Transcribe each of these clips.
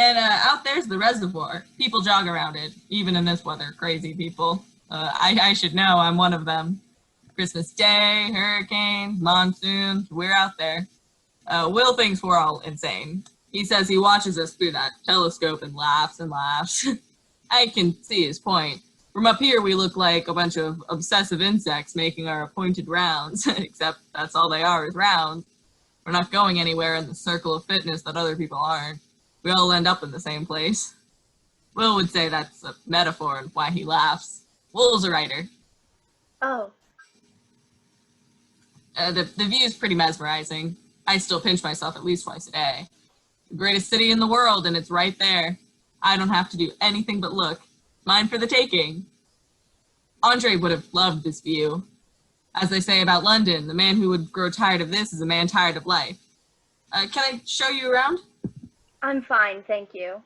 And out there's the reservoir. People jog around it, even in this weather. Crazy people. I should know, I'm one of them. Christmas Day, hurricanes, monsoons, we're out there. Will thinks we're all insane. He says he watches us through that telescope and laughs and laughs. I can see his point. From up here, we look like a bunch of obsessive insects making our appointed rounds, except that's all they are is rounds. We're not going anywhere in the circle of fitness that other people aren't. We all end up in the same place. Will would say that's a metaphor and why he laughs. Will's a writer. Oh. The view is pretty mesmerizing. I still pinch myself at least twice a day. The greatest city in the world, and it's right there. I don't have to do anything but look. Mine for the taking. Andre would have loved this view. As they say about London, the man who would grow tired of this is a man tired of life. Can I show you around? I'm fine, thank you.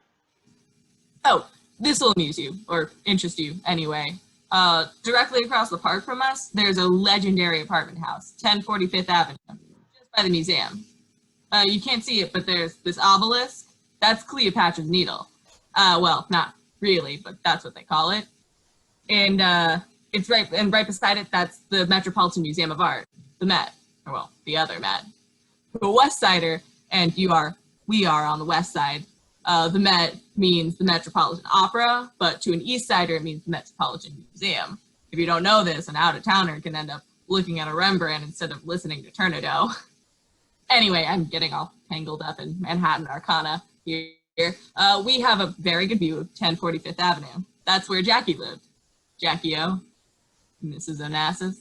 Oh, this will amuse you, or interest you anyway. Directly across the park from us, there's a legendary apartment house, 1040 Fifth Avenue, just by the museum. You can't see it, but there's this obelisk. That's Cleopatra's Needle. Well, not really, but that's what they call it. And it's right beside it, that's the Metropolitan Museum of Art, the Met, or well, the other Met. To a West Sider, and we are on the West Side. The Met means the Metropolitan Opera, but to an East Sider, it means the Metropolitan Museum. If you don't know this, an out-of-towner can end up looking at a Rembrandt instead of listening to Turandot. Anyway, I'm getting all tangled up in Manhattan Arcana here. We have a very good view of 1040 Fifth Avenue. That's where Jackie lived. Jackie O, Mrs. Onassis,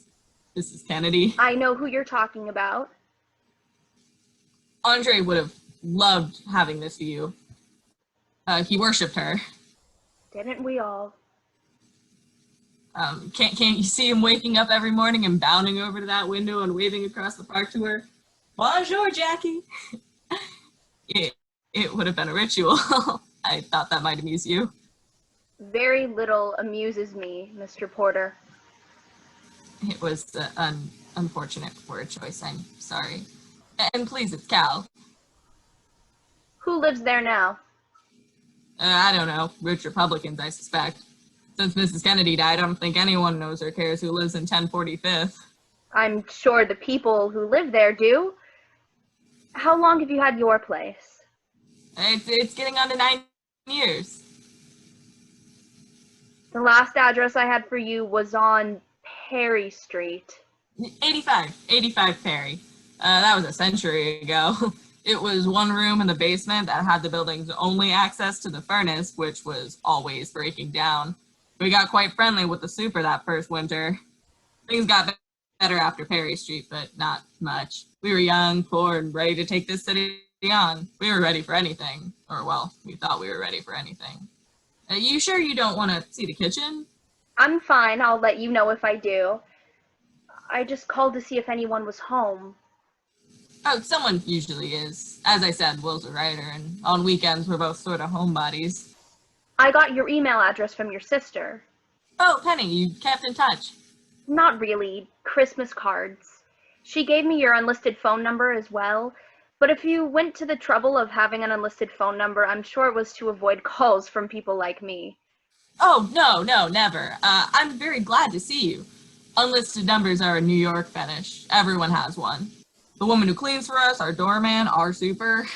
Mrs. Kennedy. I know who you're talking about. Andre would have loved having this view. He worshipped her. Didn't we all? Can't you see him waking up every morning and bounding over to that window and waving across the park to her? Bonjour, Jackie. It would have been a ritual. I thought that might amuse you. Very little amuses me, Mr. Porter. It was an unfortunate word choice. I'm sorry. And please, it's Cal. Who lives there now? I don't know. Rich Republicans, I suspect. Since Mrs. Kennedy died, I don't think anyone knows or cares who lives in 1045th. I'm sure the people who live there do. How long have you had your place? It's getting on to 9 years. The last address I had for you was on Perry Street. 85 Perry. That was a century ago. It was one room in the basement that had the building's only access to the furnace, which was always breaking down. We got quite friendly with the super that first winter. Things got better after Perry Street, but not much. We were young, poor, and ready to take this city on. We were ready for anything. Or, well, we thought we were ready for anything. You sure you don't want to see the kitchen? I'm fine. I'll let you know if I do. I just called to see if anyone was home. Oh, someone usually is. As I said, Will's a writer, and on weekends we're both sort of homebodies. I got your email address from your sister. Oh, Penny, you kept in touch. Not really. Christmas cards. She gave me your unlisted phone number as well, but if you went to the trouble of having an unlisted phone number, I'm sure it was to avoid calls from people like me. Oh, no, never. I'm very glad to see you. Unlisted numbers are a New York fetish. Everyone has one. The woman who cleans for us, our doorman, our super.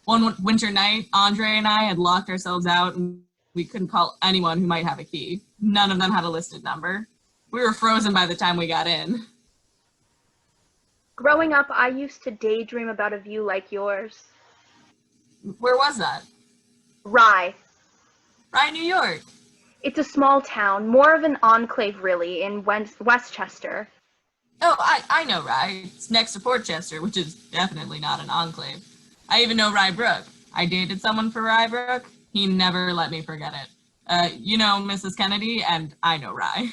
One winter night, Andre and I had locked ourselves out and we couldn't call anyone who might have a key. None of them had a listed number. We were frozen by the time we got in. Growing up, I used to daydream about a view like yours. Where was that? Rye. Rye, New York. It's a small town, more of an enclave really, in Westchester. Oh, I know Rye. It's next to Portchester, which is definitely not an enclave. I even know Rye Brook. I dated someone for Rye Brook. He never let me forget it. You know Mrs. Kennedy, and I know Rye.